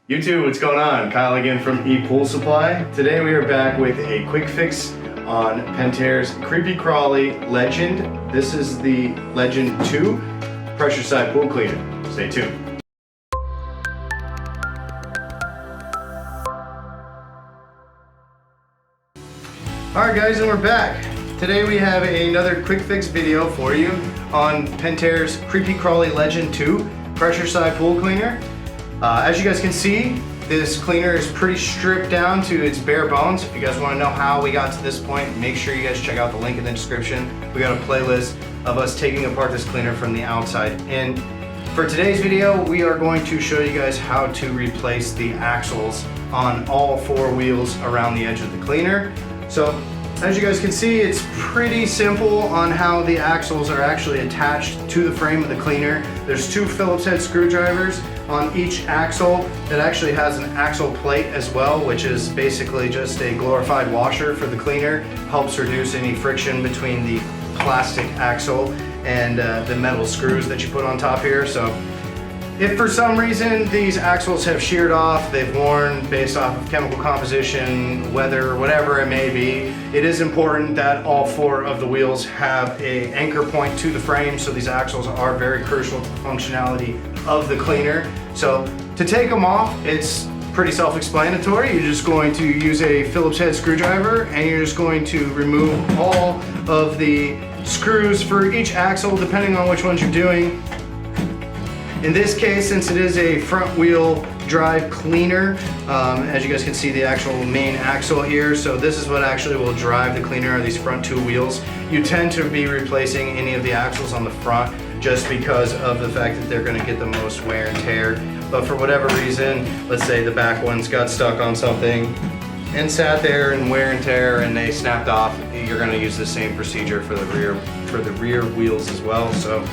YouTube, what's going on? Kyle again from ePoolSupply. Today we are back with a quick fix on Pentair's Kreepy Krauly Legend. This is the Legend 2 pressure side pool cleaner. Stay tuned. Alright guys, and we're back. Today we have another quick fix video for you on Pentair's Kreepy Krauly Legend 2 pressure side pool cleaner. As you guys can see, this cleaner is pretty stripped down to its bare bones. If you guys want to know how we got to this point, make sure you guys check out the link in the description. We got a playlist of us taking apart this cleaner from the outside in. For today's video, we are going to show you guys how to replace the axles on all four wheels around the edge of the cleaner. So as you guys can see, it's pretty simple on how the axles are actually attached to the frame of the cleaner. There's two Phillips head screwdrivers on each axle. It actually has an axle plate as well, which is basically just a glorified washer for the cleaner. Helps reduce any friction between the plastic axle and the metal screws that you put on top here. So if for some reason these axles have sheared off, they've worn based off of chemical composition, weather, whatever it may be, it is important that all four of the wheels have an anchor point to the frame, so these axles are very crucial to the functionality of the cleaner. So to take them off, it's pretty self-explanatory. You're just going to use a Phillips head screwdriver and you're just going to remove all of the screws for each axle depending on which ones you're doing. In this case, since it is a front wheel drive cleaner, as you guys can see the actual main axle here, so this is what actually will drive the cleaner, are these front two wheels. You tend to be replacing any of the axles on the front just because of the fact that they're going to get the most wear and tear. But for whatever reason, let's say the back ones got stuck on something and sat there and wear and tear and they snapped off, you're going to use the same procedure for the rear wheels as well. So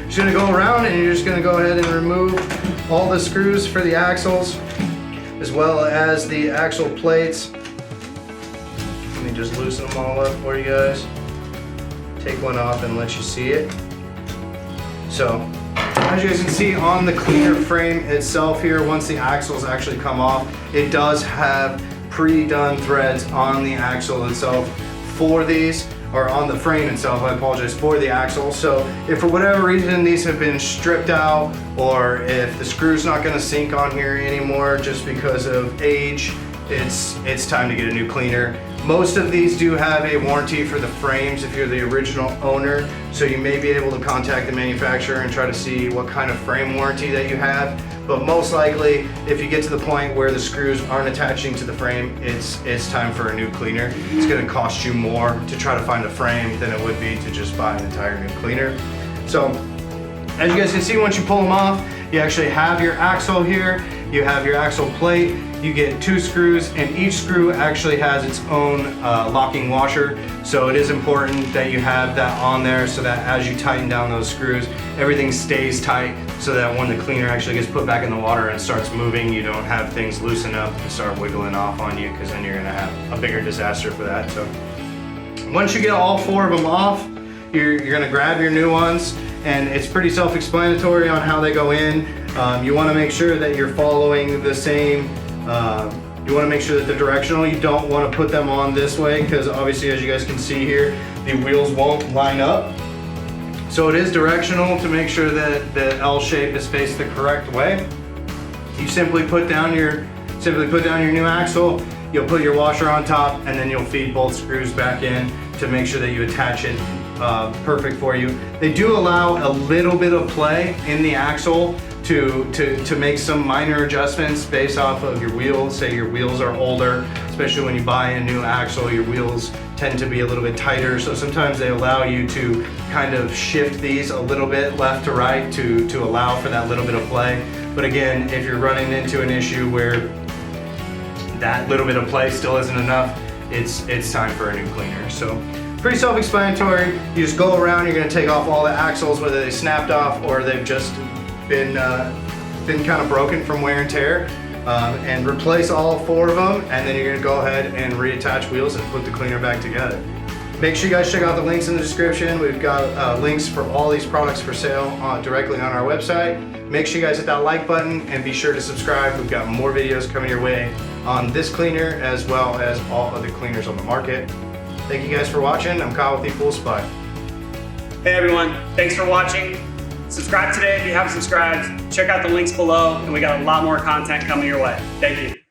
you're going to go around and you're just going to go ahead and remove all the screws for the axles as well as the axle plates. Let me just loosen them all up for you guys. Take one off and let you see it. So as you guys can see on the cleaner frame itself here, once the axles actually come off, it does have pre-done threads on the axle itself for these, or on the frame itself, I apologize, for the axle. So if for whatever reason these have been stripped out, or if the screw's not going to sink on here anymore just because of age, it's time to get a new cleaner. Most of these do have a warranty for the frames if you're the original owner, so you may be able to contact the manufacturer and try to see what kind of frame warranty that you have. But most likely, if you get to the point where the screws aren't attaching to the frame, it's time for a new cleaner. It's going to cost you more to try to find a frame than it would be to just buy an entire new cleaner. So as you guys can see, once you pull them off, you actually have your axle here, you have your axle plate, you get two screws, and each screw actually has its own locking washer. So it is important that you have that on there so that as you tighten down those screws, everything stays tight so that when the cleaner actually gets put back in the water and starts moving, you don't have things loosen up and start wiggling off on you, because then you're gonna have a bigger disaster for that. So once you get all four of them off, you're gonna grab your new ones, and it's pretty self-explanatory on how they go in. You wanna make sure that you're following the same, you want to make sure that they're directional. You don't want to put them on this way, because obviously, as you guys can see here, the wheels won't line up. So it is directional to make sure that the L shape is faced the correct way. You simply put down your new axle, you'll put your washer on top, and then you'll feed both screws back in to make sure that you attach it perfect for you. They do allow a little bit of play in the axle to make some minor adjustments based off of your wheels. Say your wheels are older, especially when you buy a new axle, your wheels tend to be a little bit tighter, so sometimes they allow you to kind of shift these a little bit left to right to allow for that little bit of play. But again, if you're running into an issue where that little bit of play still isn't enough, it's time for a new cleaner. So pretty self-explanatory. You just go around, you're going to take off all the axles, whether they snapped off or they've just been kind of broken from wear and tear, and replace all four of them, and then you're going to go ahead and reattach wheels and put the cleaner back together. Make sure you guys check out the links in the description. We've got links for all these products for sale directly on our website. Make sure you guys hit that like button and be sure to subscribe. We've got more videos coming your way on this cleaner as well as all other cleaners on the market. Thank you guys for watching. I'm Kyle with ePoolSupply. Hey everyone, thanks for watching. Subscribe today if you haven't subscribed. Check out the links below, and we got a lot more content coming your way. Thank you.